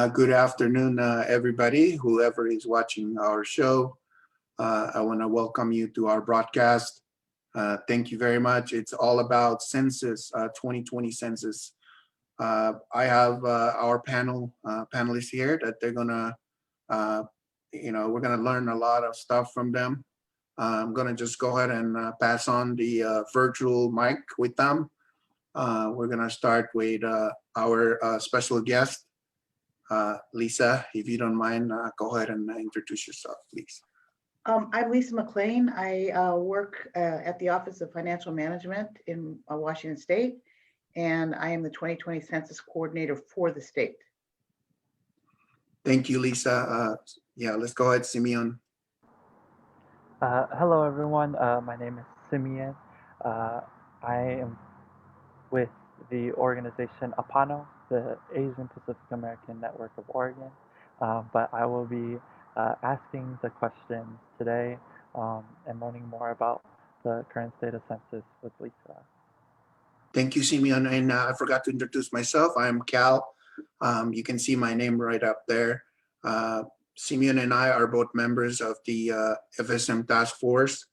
Good afternoon, everybody, whoever is watching our show. I want to welcome you to our broadcast. Thank you very much. It's all about Census, 2020 Census. I have our panelists here that they're gonna, we're gonna learn a lot of stuff from them. I'm gonna just go ahead and pass on the virtual mic with them. We're gonna start with our special guest. Lisa, if you don't mind, go ahead and introduce yourself, please. I'm Lisa Mclean. I work at the Office of Financial Management in Washington State, and I am the 2020 Census Coordinator for the state. Thank you, Lisa. Yeah, let's go ahead, Simeon. Hello, everyone. My name is Simeon. I am with the organization APANO, the Asian Pacific American Network of Oregon, but I will be asking the questions today and learning more about the current state of census with Lisa. Thank you, Simeon. And I forgot to introduce myself. I'm Cal. You can see my name right up there. Simeon and I are both members of the FSM Taskforce.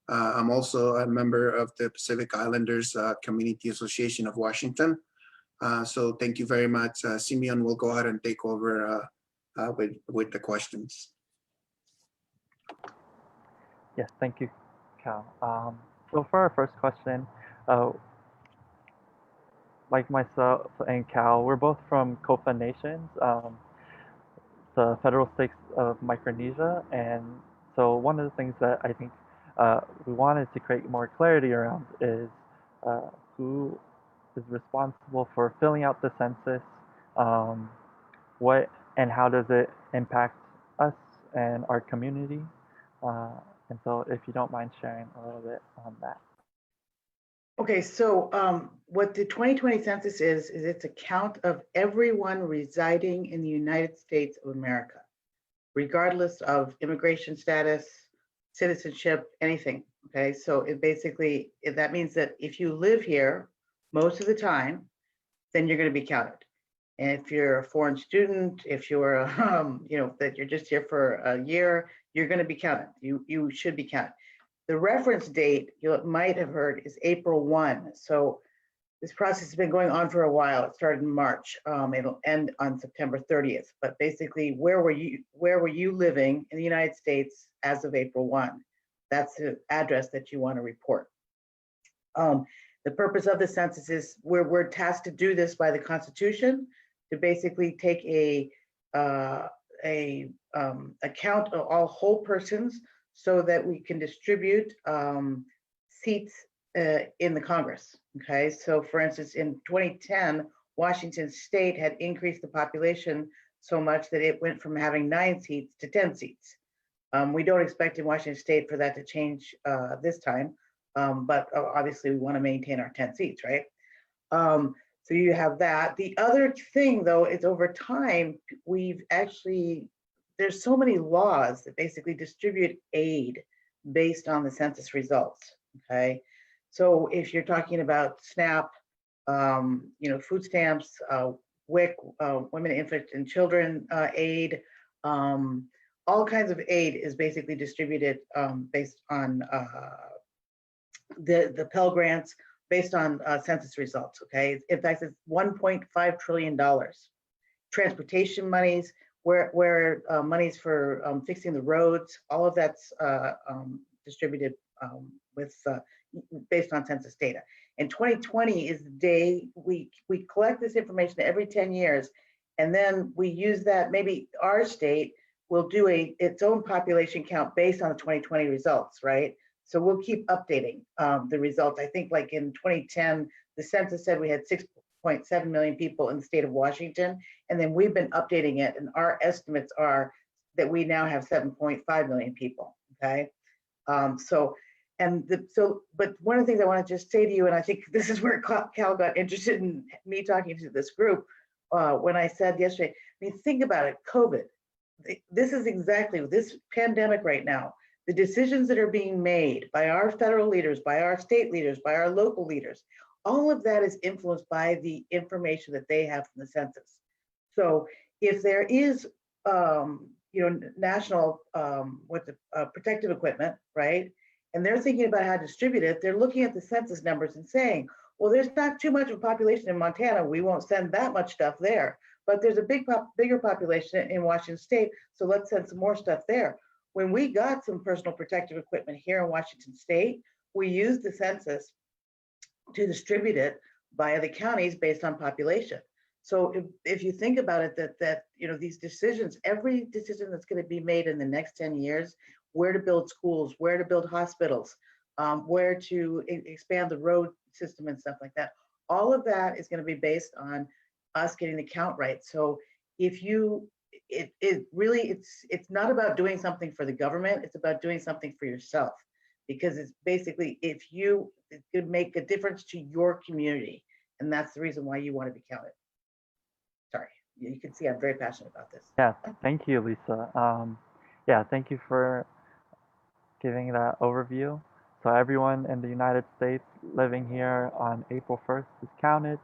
I'm also a member of the Pacific Islanders Community Association of Washington. So thank you very much. Simeon will go ahead and take over with the questions. Yes, thank you, Cal. So for our first question, like myself and Cal, we're both from Kofa Nations, the federal states of Micronesia. And so one of the things that I think we wanted to create more clarity around is who is responsible for filling out the census, what and how does it impact us and our community. And so if you don't mind sharing a little bit on that. Okay, so what the 2020 census is it's a count of everyone residing in the United States of America, regardless of immigration status, citizenship, anything. Okay, so it basically, that means that if you live here most of the time, then you're going to be counted. And if you're a foreign student, if you're that you're just here for a year, you're going to be counted. You should be counted. The reference date, you might have heard, is April 1. So this process has been going on for a while. It started in March. It'll end on September 30th. But basically, where were you living in the United States as of April 1? That's the address that you want to report. The purpose of the census is we're tasked to do this by the Constitution, to basically take a count of all whole persons, so that we can distribute seats in the Congress. Okay, so for instance, in 2010, Washington State had increased the population so much that it went from having 9 seats to 10 seats. We don't expect in Washington State for that to change this time, but obviously we want to maintain our 10 seats, right? So you have that. The other thing, though, is over time, there's so many laws that basically distribute aid based on the census results, okay? So if you're talking about SNAP, food stamps, WIC, Women, Infant, and Children aid, all kinds of aid is basically distributed based on the Pell Grants, based on census results, okay? In fact, it's $1.5 trillion. Transportation monies, where monies for fixing the roads, all of that's distributed based on census data. And 2020 is the day we collect this information every 10 years, and then we use that. Maybe our state will do its own population count based on the 2020 results, right? So we'll keep updating the results. I think like in 2010, the census said we had 6.7 million people in the state of Washington, and then we've been updating it, and our estimates are that we now have 7.5 million people, okay? But one of the things I want to just say to you, and I think this is where Cal got interested in me talking to this group, when I said yesterday, I mean, think about it, COVID. This is exactly this pandemic right now. The decisions that are being made by our federal leaders, by our state leaders, by our local leaders, all of that is influenced by the information that they have from the census. So if there is, national, protective equipment, right? And they're thinking about how to distribute it, they're looking at the census numbers and saying, well, there's not too much of a population in Montana, we won't send that much stuff there. But there's a bigger population in Washington State, so let's send some more stuff there. When we got some personal protective equipment here in Washington State, we used the census to distribute it via the counties based on population. So if you think about it, that these decisions, every decision that's going to be made in the next 10 years, where to build schools, where to build hospitals, where to expand the road system and stuff like that, all of that is going to be based on us getting the count right. So if you, it really, it's not about doing something for the government, it's about doing something for yourself, because it's basically, if you could make a difference to your community, and that's the reason why you want to be counted. Sorry, you can see I'm very passionate about this. Yeah, thank you, Lisa. Yeah, thank you for giving that overview. So everyone in the United States living here on April 1st is counted.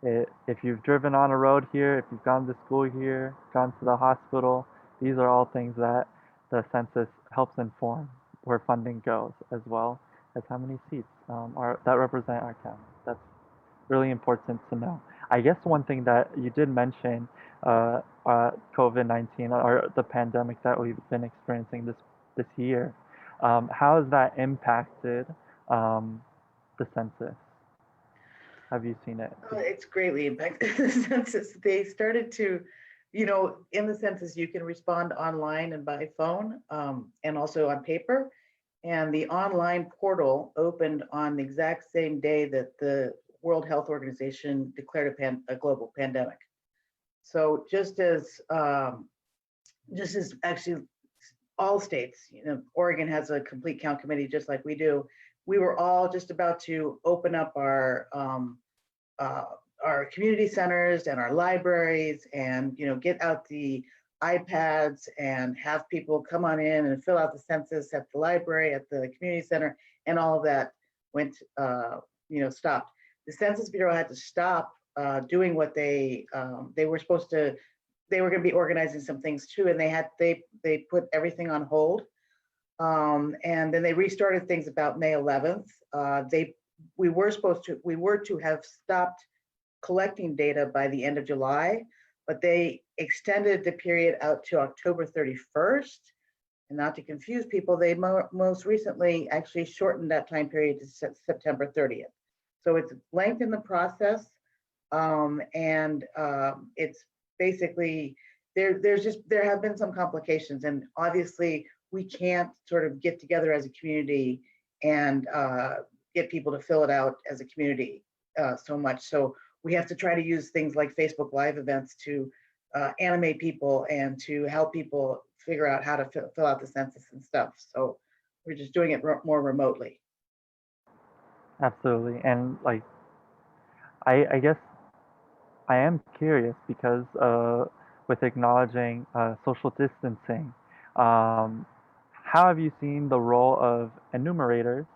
If you've driven on a road here, if you've gone to school here, gone to the hospital, these are all things that the census helps inform where funding goes, as well as how many seats that represent our county. That's really important to know. I guess one thing that you did mention, COVID-19 or the pandemic that we've been experiencing this year. How has that impacted the census? Have you seen it? It's greatly impacted the census. They started to, in the census, you can respond online and by phone, and also on paper. And the online portal opened on the exact same day that the World Health Organization declared a global pandemic. So just as actually all states, Oregon has a complete count committee just like we do. We were all just about to open up our community centers and our libraries, and get out the iPads and have people come on in and fill out the census at the library, at the community center, and all of that went, stopped. The Census Bureau had to stop doing what they were supposed to. They were going to be organizing some things too, and they put everything on hold. And then they restarted things about May 11th. We were to have stopped collecting data by the end of July, but they extended the period out to October 31st. And not to confuse people, they most recently actually shortened that time period to September 30th. So it's lengthened the process, and it's basically, there have been some complications, and obviously we can't sort of get together as a community and get people to fill it out as a community so much. So we have to try to use things like Facebook Live events to animate people and to help people figure out how to fill out the census and stuff. So we're just doing it more remotely. Absolutely. And I guess I am curious because with acknowledging social distancing, how have you seen the role of enumerators?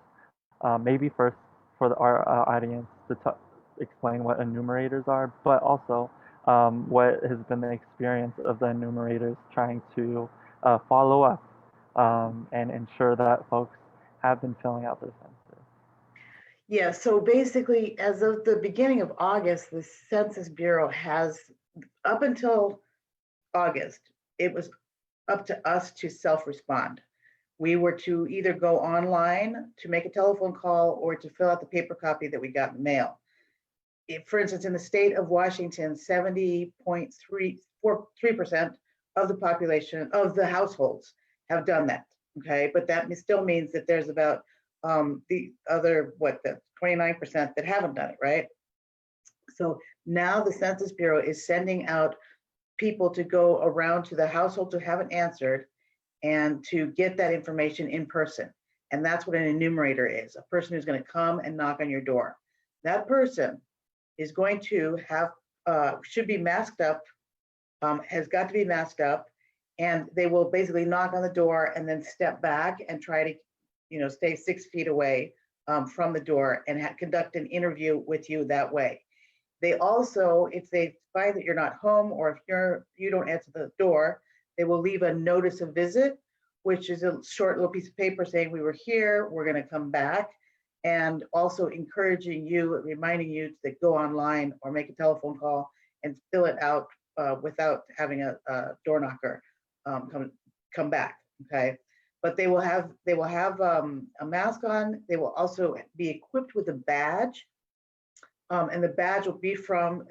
Maybe first for our audience to explain what enumerators are, but also what has been the experience of the enumerators trying to follow up and ensure that folks have been filling out their census. Yeah, so basically, as of the beginning of August, the Census Bureau has, up until August, it was up to us to self-respond. We were to either go online to make a telephone call or to fill out the paper copy that we got in the mail. For instance, in the state of Washington, 70.3% of the population, of the households, have done that, okay? But that still means that there's about the other, the 29% that haven't done it, right? So now the Census Bureau is sending out people to go around to the households who haven't answered and to get that information in person. And that's what an enumerator is, a person who's going to come and knock on your door. That person is going to have, should be masked up, has got to be masked up, and they will basically knock on the door and then step back and try to, stay 6 feet away from the door and conduct an interview with you that way. They also, if they find that you're not home or if you don't answer the door, they will leave a notice of visit, which is a short little piece of paper saying we were here, we're going to come back, and also encouraging you, reminding you to go online or make a telephone call and fill it out without having a door knocker come back. Okay, but they will have a mask on. They will also be equipped with a badge. And the badge will be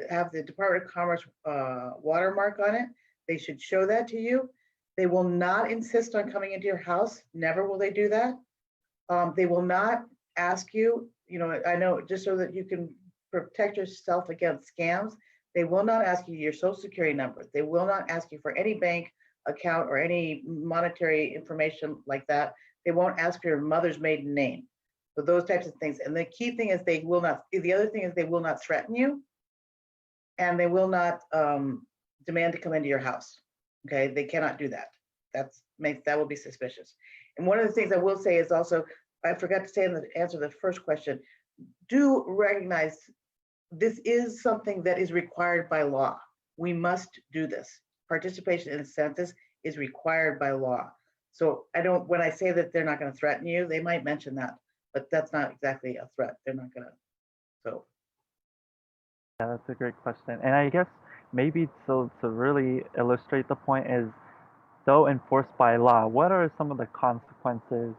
have the Department of Commerce watermark on it. They should show that to you. They will not insist on coming into your house. Never will they do that. They will not ask you, I know, just so that you can protect yourself against scams, they will not ask you your social security number. They will not ask you for any bank account or any monetary information like that. They won't ask for your mother's maiden name. So those types of things. And the key thing is the other thing is they will not threaten you, and they will not demand to come into your house. Okay, they cannot do that. That will be suspicious. And one of the things I will say is also, I forgot to say in the answer to the first question, do recognize this is something that is required by law. We must do this. Participation in the census is required by law. So when I say that they're not going to threaten you, they might mention that, but that's not exactly a threat. They're not going to. So. Yeah, that's a great question. And I guess maybe to really illustrate the point is, though enforced by law, what are some of the consequences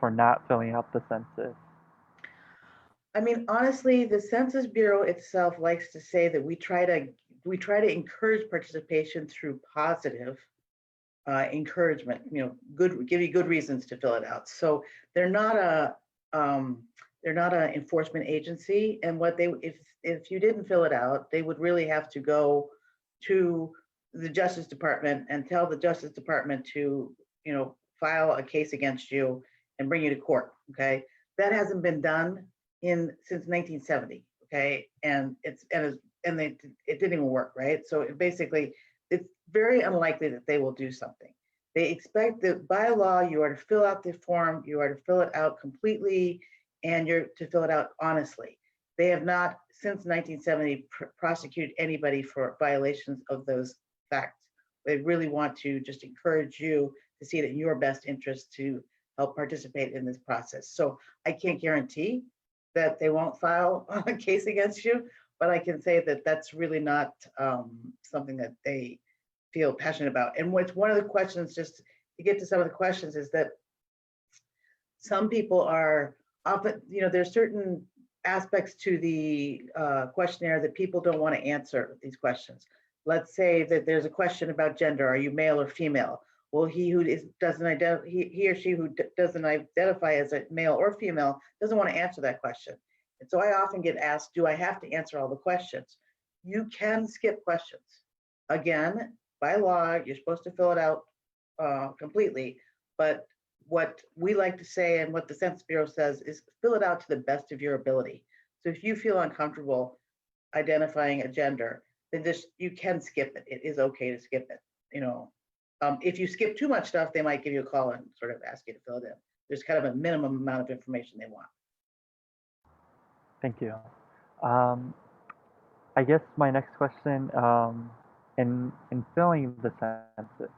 for not filling out the census? I mean, honestly, the Census Bureau itself likes to say that we try to encourage participation through positive encouragement. Give you good reasons to fill it out. So they're not an enforcement agency, and if you didn't fill it out, they would really have to go to the Justice Department and tell the Justice Department to file a case against you and bring you to court. Okay, that hasn't been done since 1970. Okay, and it didn't even work, right? So it's very unlikely that they will do something. They expect that by law you are to fill out the form, you are to fill it out completely, and you're to fill it out honestly. They have not since 1970 prosecuted anybody for violations of those facts. They really want to just encourage you to see it in your best interest to help participate in this process. So I can't guarantee that they won't file a case against you, but I can say that that's really not something that they feel passionate about. And one of the questions, just to get to some of the questions, is that some people are often, there's certain aspects to the questionnaire that people don't want to answer these questions. Let's say that there's a question about gender. Are you male or female? Well, he or she who doesn't identify as a male or female doesn't want to answer that question. And so I often get asked, do I have to answer all the questions? You can skip questions. Again, by law, you're supposed to fill it out completely. But what we like to say and what the Census Bureau says is fill it out to the best of your ability. So if you feel uncomfortable identifying a gender, then you can skip it. It is okay to skip it. If you skip too much stuff, they might give you a call and sort of ask you to fill it in. There's kind of a minimum amount of information they want. Thank you. I guess my next question, in filling the census,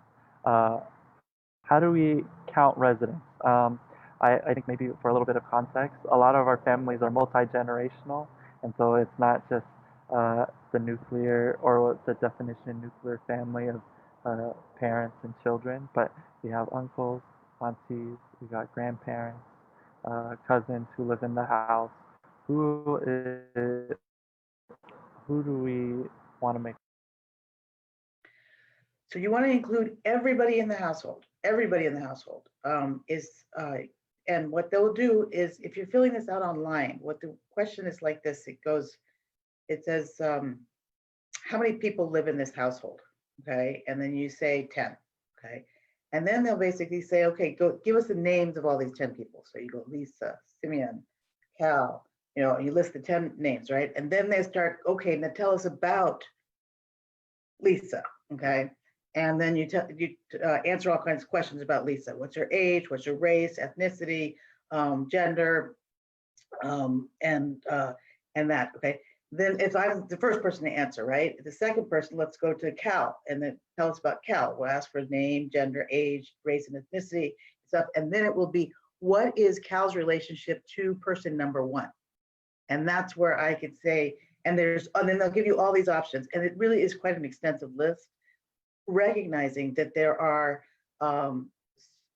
how do we count residents? I think maybe for a little bit of context, a lot of our families are multi-generational, and so it's not just the nuclear, or the definition nuclear family of parents and children, but we have uncles, aunties, we got grandparents, cousins who live in the house. Who do we want to make? So you want to include everybody in the household. Everybody in the household and what they'll do is, if you're filling this out online, what the question is like this, it says, how many people live in this household? Okay, and then you say 10. Okay, and then they'll basically say, okay, go give us the names of all these 10 people. So you go Lisa, Simeon, Cal, you list the 10 names, right? And then they start, okay, now tell us about Lisa. Okay, and then you answer all kinds of questions about Lisa. What's her age? What's her race, ethnicity, gender, and that. Okay, then if I'm the first person to answer, right? The second person, let's go to Cal and then tell us about Cal. We'll ask for name, gender, age, race, and ethnicity stuff. And then it will be, what is Cal's relationship to person number one? And that's where I could say, and then they'll give you all these options. And it really is quite an extensive list, recognizing that there are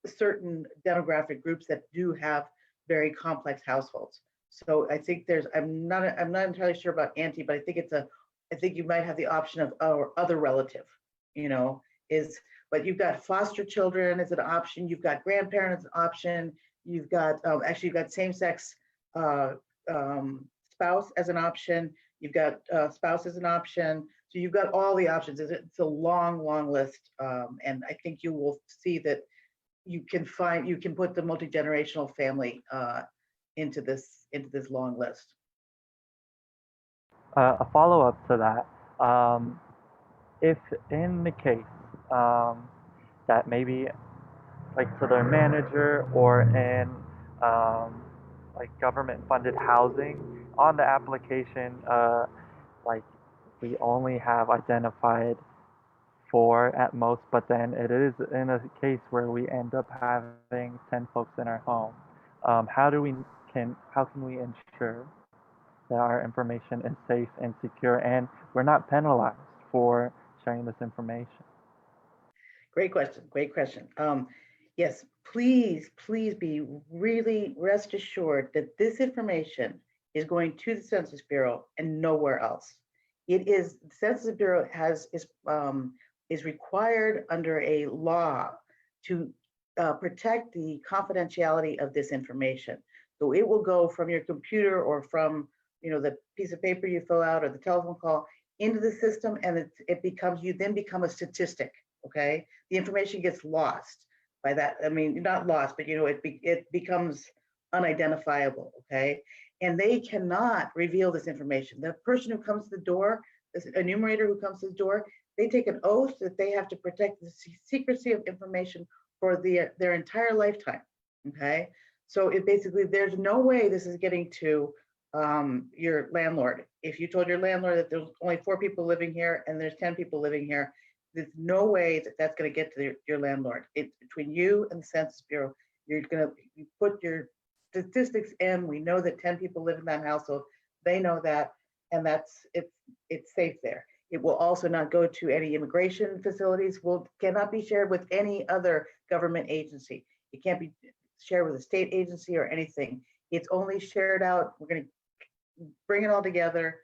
certain demographic groups that do have very complex households. So I think I'm not entirely sure about auntie, but I think you might have the option of or other relative, but you've got foster children as an option, you've got grandparents as an option, you've got same-sex spouse as an option, you've got spouse as an option. So you've got all the options. It's a long, long list. And I think you will see that you can put the multi-generational family into this long list. A follow-up to that, if in the case that maybe like to their manager or in like government-funded housing on the application, like we only have identified 4 at most, but then it is in a case where we end up having 10 folks in our home. How can we ensure that our information is safe and secure and we're not penalized for sharing this information? Great question. Great question. Yes, please be really rest assured that this information is going to the Census Bureau and nowhere else. The Census Bureau is required under a law to protect the confidentiality of this information. So it will go from your computer or from the piece of paper you fill out or the telephone call into the system, and you then become a statistic. Okay, the information gets lost by that. I mean, not lost, but it becomes unidentifiable. Okay, and they cannot reveal this information. The person who comes to the door, this enumerator who comes to the door, they take an oath that they have to protect the secrecy of information for their entire lifetime. Okay, so there's no way this is getting to your landlord. If you told your landlord that there's only 4 people living here and there's 10 people living here, there's no way that that's going to get to your landlord. It's between you and the Census Bureau. You put your statistics in. We know that 10 people live in that household. They know that, and it's safe there. It will also not go to any immigration facilities. Cannot be shared with any other government agency. It can't be shared with a state agency or anything. It's only shared out. We're going to bring it all together,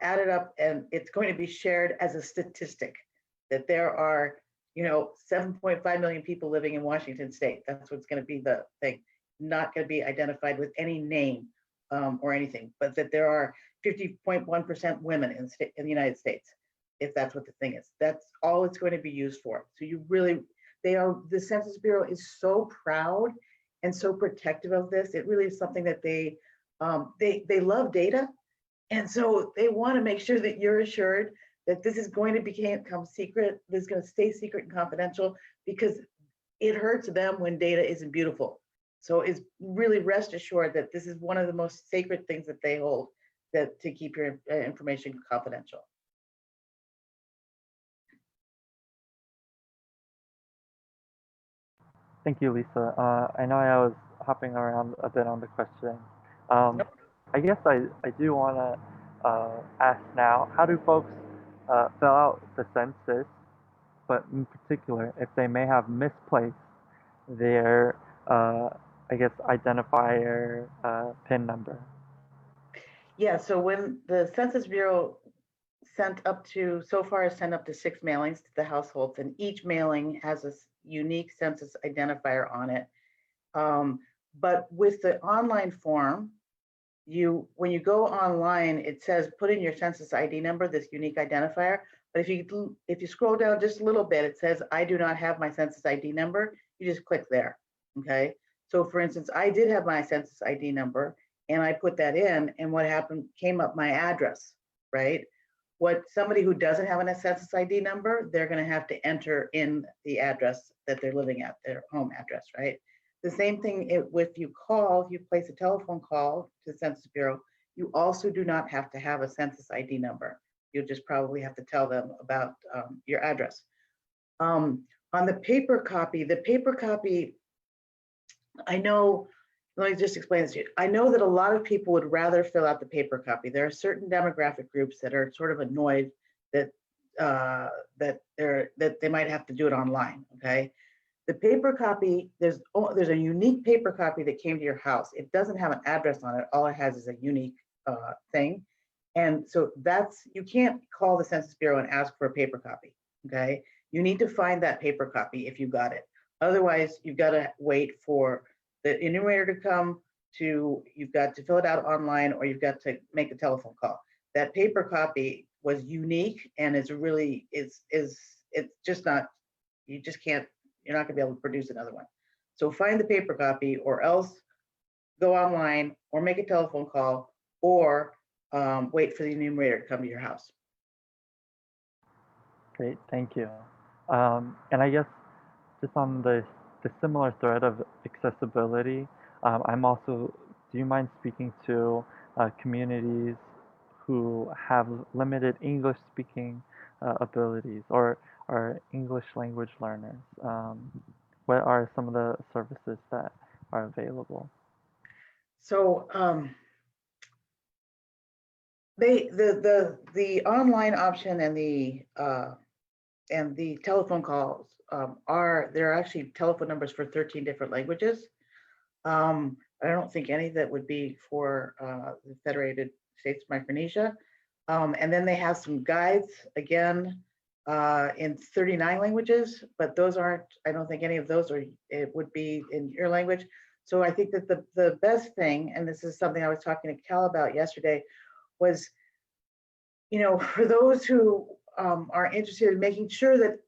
add it up, and it's going to be shared as a statistic that there are, 7.5 million people living in Washington State. That's what's going to be the thing. Not going to be identified with any name or anything, but that there are 50.1% women in the United States, if that's what the thing is. That's all it's going to be used for. So the Census Bureau is so proud and so protective of this. It really is something that they love data. And so they want to make sure that you're assured that this is going to become secret, this is going to stay secret and confidential, because it hurts them when data isn't beautiful. So it's really rest assured that this is one of the most sacred things that they hold, that to keep your information confidential. Thank you, Lisa. I know I was hopping around a bit on the question. Nope. I guess I do want to ask now, how do folks fill out the census, but in particular, if they may have misplaced their, I guess, identifier PIN number? Yeah, so when the Census Bureau so far has sent up to 6 mailings to the households, and each mailing has a unique census identifier on it. But with the online form, when you go online, it says put in your census ID number, this unique identifier. But if you scroll down just a little bit, it says I do not have my census ID number. You just click there. Okay. So for instance, I did have my census ID number and I put that in, and what happened, came up my address, right? What somebody who doesn't have a census ID number, they're going to have to enter in the address that they're living at, their home address, right? The same thing if you place a telephone call to the Census Bureau, You also do not have to have a census ID number. You'll just probably have to tell them about your address. On the paper copy, I know, let me just explain this to you. I know that a lot of people would rather fill out the paper copy. There are certain demographic groups that are sort of annoyed that that they might have to do it online. Okay, the paper copy, there's a unique paper copy that came to your house. It doesn't have an address on it. All it has is a unique thing, and so you can't call the Census Bureau and ask for a paper copy. Okay, you need to find that paper copy if you got it. Otherwise, you've got to wait for the enumerator to come you've got to fill it out online, or you've got to make a telephone call. That paper copy was unique, and it's just not, you just can't, you're not gonna be able to produce another one. So find the paper copy, or else go online or make a telephone call, or wait for the enumerator to come to your house. Great, thank you. And I guess just on the similar thread of accessibility, I'm also, do you mind speaking to communities who have limited English speaking abilities or are English language learners? What are some of the services that are available? So the online option and the telephone calls there are actually telephone numbers for 13 different languages. I don't think any that would be for the Federated States of Micronesia. And then they have some guides, again, in 39 languages, but those aren't, I don't think any of those it would be in your language. So I think that the best thing, and this is something I was talking to Cal about yesterday, was, for those who are interested in making sure that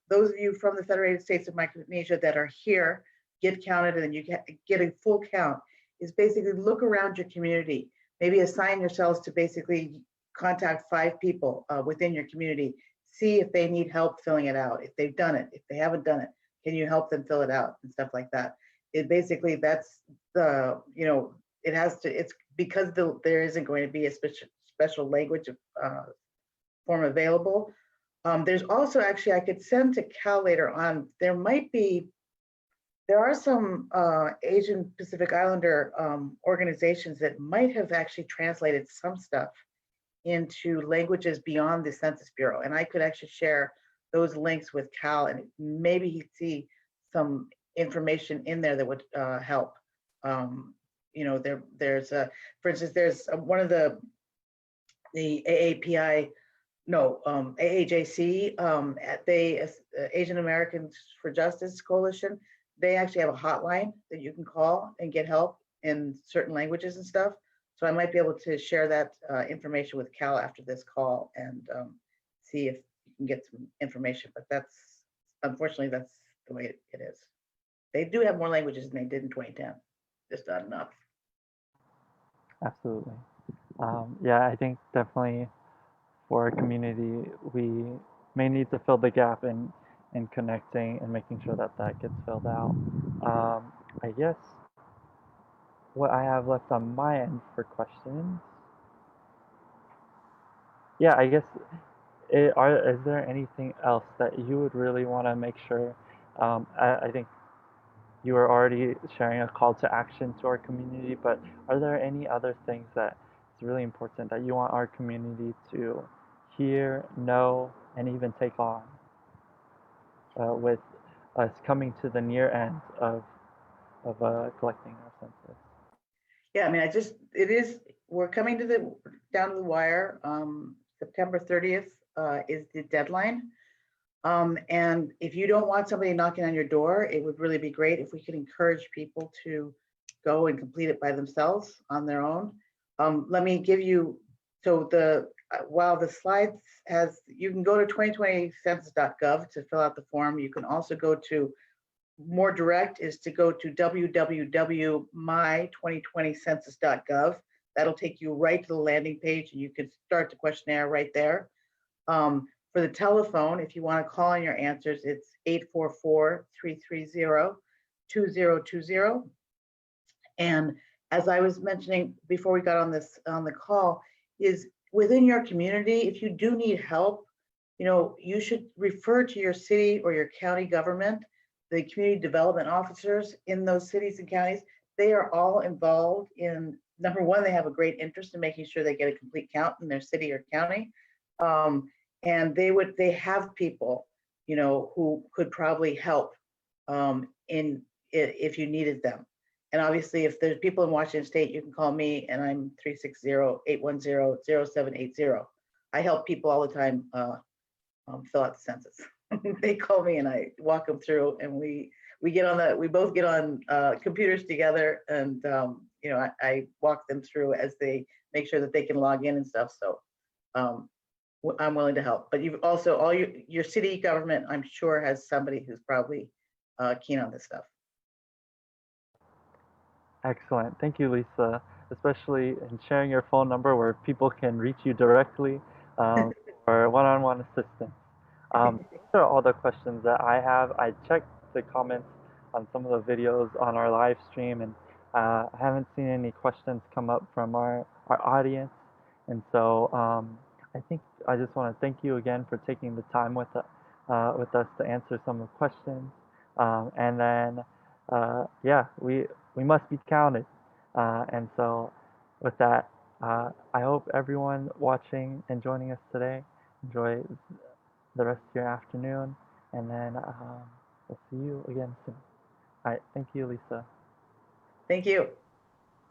those of you from the Federated States of Micronesia that are here get counted, and you get a full count, is basically look around your community. Maybe assign yourselves to basically contact 5 people within your community. See if they need help filling it out. If they've done it, if they haven't done it, can you help them fill it out and stuff like that? It basically, that's the, it has to, it's because there isn't going to be a special language form available. There's also, actually, I could send to Cal later on, there are some Asian Pacific Islander organizations that might have actually translated some stuff into languages beyond the Census Bureau. And I could actually share those links with Cal, and maybe he'd see some information in there that would help. There's for instance, there's one of the AAPI, AAJC, Asian Americans for Justice Coalition. They actually have a hotline that you can call and get help in certain languages and stuff. So I might be able to share that information with Cal after this call and see if you can get some information. But unfortunately, that's the way it is. They do have more languages than they did in 2010, just not enough. Absolutely. Yeah, I think definitely for our community, we may need to fill the gap in connecting and making sure that gets filled out. I guess what I have left on my end for questions. Yeah, I guess, is there anything else that you would really want to make sure? I think you were already sharing a call to action to our community, but are there any other things that it's really important that you want our community to hear, know, and even take on with us coming to the near end of collecting our census? Yeah, I mean, we're coming down to the wire. September 30th is the deadline. And if you don't want somebody knocking on your door, it would really be great if we could encourage people to go and complete it by themselves on their own. Let me give you, while the slides you can go to 2020census.gov to fill out the form. You can also go to, more direct is to go to www.my2020census.gov. That'll take you right to the landing page, and you can start the questionnaire right there. For the telephone, if you want to call in your answers, it's 844-330-2020. And as I was mentioning before we got on the call, is within your community, if you do need help, you should refer to your city or your county government, the community development officers in those cities and counties. They are all involved in, number one, they have a great interest in making sure they get a complete count in their city or county. And they have people, who could probably help if you needed them. And obviously, if there's people in Washington State, you can call me, and I'm 360-810-0780. I help people all the time fill out the census. They call me and I walk them through, and we both get on computers together, and I walk them through as they make sure that they can log in and stuff. So I'm willing to help. But you've also, all your city government, I'm sure, has somebody who's probably keen on this stuff. Excellent. Thank you, Lisa, especially in sharing your phone number where people can reach you directly for one-on-one assistance. Those are all the questions that I have. I checked the comments on some of the videos on our live stream, and I haven't seen any questions come up from our audience. And so I think I just want to thank you again for taking the time with us to answer some of the questions. And then, yeah, we must be counted. And so with that, I hope everyone watching and joining us today enjoy the rest of your afternoon. And then we'll see you again soon. All right. Thank you, Lisa. Thank you.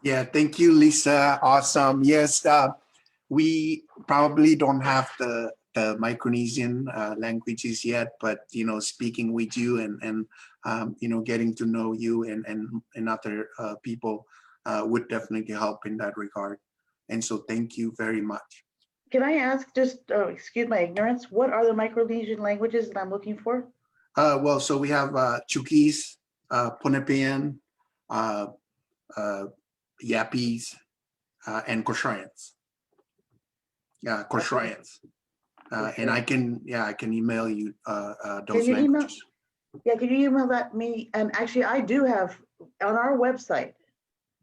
Yeah, thank you, Lisa. Awesome. Yes, we probably don't have the Micronesian languages yet, but speaking with you and getting to know you and other people would definitely help in that regard. And so thank you very much. Can I ask, just excuse my ignorance, what are the Micronesian languages that I'm looking for? Well, so we have Chuukese, Punapian, Yapese, and Kosraeans. Yeah, Kosraeans. And I can email you those languages. Can you email that me? And actually, I do have on our website,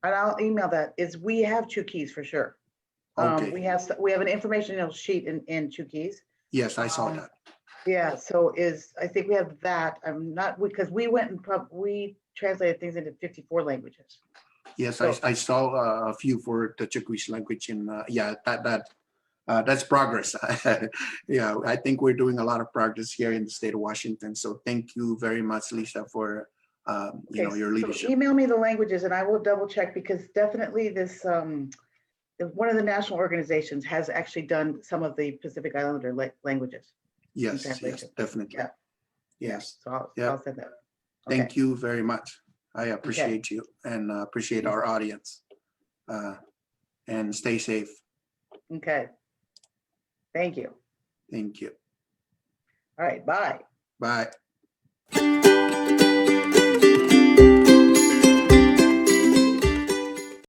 and I'll email that. We have Chuukese for sure. Okay. We have an informational sheet in Chuukese. Yes, I saw that. Yeah, so I think we have that. I'm not, because we went and we translated things into 54 languages. Yes, so, I saw a few for the Chuukese language, and that's progress. Yeah, I think we're doing a lot of progress here in the state of Washington. So thank you very much, Lisa, for your leadership. So email me the languages, and I will double check, because definitely this one of the national organizations has actually done some of the Pacific Islander languages. Yes, definitely. Yeah. Yes. So I'll send that. Okay. Thank you very much. I appreciate you and appreciate our audience. And stay safe. Okay. Thank you. Thank you. All right. Bye. Bye.